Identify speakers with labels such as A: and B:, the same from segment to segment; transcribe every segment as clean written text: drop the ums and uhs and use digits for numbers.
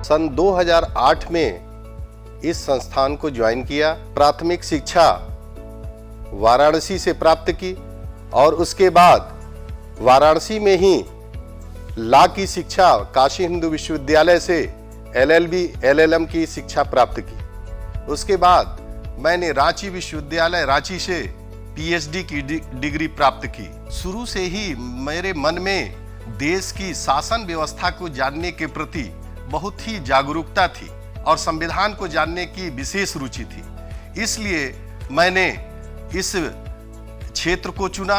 A: सन 2008 में इस संस्थान को ज्वाइन किया। प्राथमिक शिक्षा वाराणसी से प्राप्त की और उसके बाद वाराणसी में ही लॉ की शिक्षा काशी हिंदू विश्वविद्यालय से LLB LLM की शिक्षा प्राप्त की। उसके बाद मैंने रांची विश्वविद्यालय रांची से PhD की डिग्री प्राप्त की। शुरू से ही मेरे मन में देश की शासन व्यवस्था को जानने के प्रति बहुत ही जागरूकता थी और संविधान को जानने की विशेष रुचि थी। इसलिए मैंने इस क्षेत्र को चुना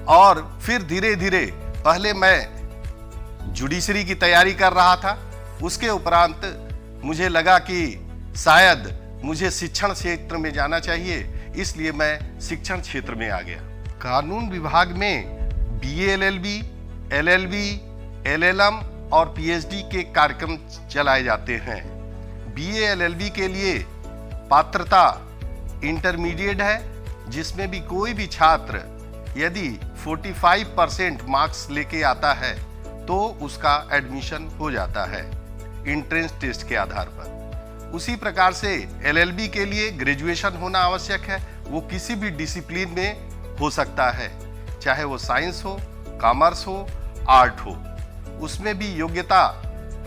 A: और फिर धीरे धीरे पहले मैं जुडिशरी की तैयारी कर रहा था। उसके उपरांत मुझे लगा कि शायद मुझे शिक्षण क्षेत्र में जाना चाहिए, इसलिए मैं शिक्षण क्षेत्र में आ गया। कानून विभाग में BA LLB LLB LLM और PhD के कार्यक्रम चलाए जाते हैं। BA LLB के लिए पात्रता इंटरमीडिएट है, जिसमें भी कोई भी छात्र यदि 45% मार्क्स लेके आता है तो उसका एडमिशन हो जाता है एंट्रेंस टेस्ट के आधार पर। उसी प्रकार से LLB के लिए ग्रेजुएशन होना आवश्यक है। वो किसी भी डिसिप्लिन में हो सकता है, चाहे वो साइंस हो, कॉमर्स हो, आर्ट हो। उसमें भी योग्यता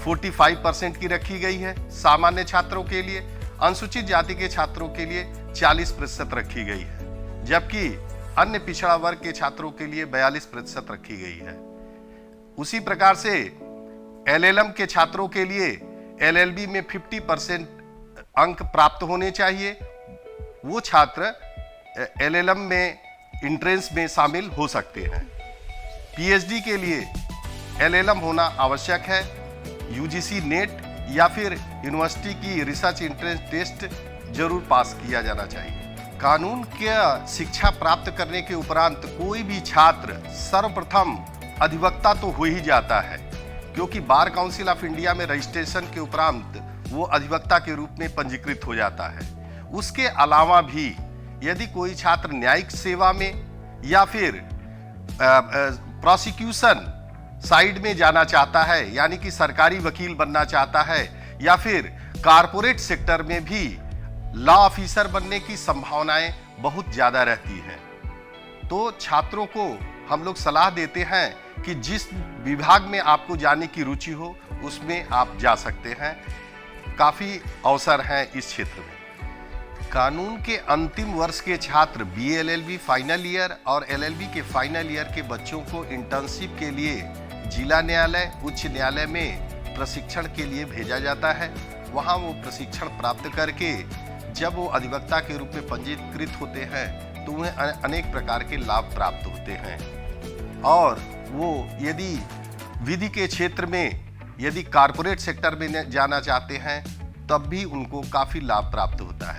A: 45% की रखी गई है। सामान्य छात्रों के लिए, अनुसूचित जाति के छात्रों के लिए 40% रखी गई है, जबकि अन्य पिछड़ा वर्ग के छात्रों के लिए 42% रखी गई है। उसी प्रकार से LLM के छात्रों के लिए LLB में 50% अंक प्राप्त होने चाहिए। वो छात्र LLM में एंट्रेंस में शामिल हो सकते हैं। PhD के लिए LLM होना आवश्यक है। UGC नेट या फिर यूनिवर्सिटी की रिसर्च एंट्रेंस टेस्ट जरूर पास किया जाना चाहिए। कानून की शिक्षा प्राप्त करने के उपरांत कोई भी छात्र सर्वप्रथम अधिवक्ता तो हो ही जाता है, क्योंकि बार काउंसिल ऑफ इंडिया में रजिस्ट्रेशन के उपरांत वो अधिवक्ता के रूप में पंजीकृत हो जाता है। उसके अलावा भी यदि कोई छात्र न्यायिक सेवा में या फिर प्रोसिक्यूशन साइड में जाना चाहता है, यानी कि सरकारी वकील बनना चाहता है, या फिर कारपोरेट सेक्टर में भी लॉ ऑफिसर बनने की संभावनाएं बहुत ज्यादा रहती हैं, तो छात्रों को हम लोग सलाह देते हैं कि जिस विभाग में आपको जाने की रुचि हो उसमें आप जा सकते हैं। काफी अवसर हैं इस क्षेत्र में। कानून के अंतिम वर्ष के छात्र BA LLB फाइनल ईयर और LLB के फाइनल ईयर के बच्चों को इंटर्नशिप के लिए जिला न्यायालय, उच्च न्यायालय में प्रशिक्षण के लिए भेजा जाता है। वहां वो प्रशिक्षण प्राप्त करके जब वो अधिवक्ता के रूप में पंजीकृत होते हैं तो उन्हें अनेक प्रकार के लाभ प्राप्त होते हैं। और वो यदि विधि के क्षेत्र में यदि कारपोरेट सेक्टर में जाना चाहते हैं तब भी उनको काफ़ी लाभ प्राप्त होता है।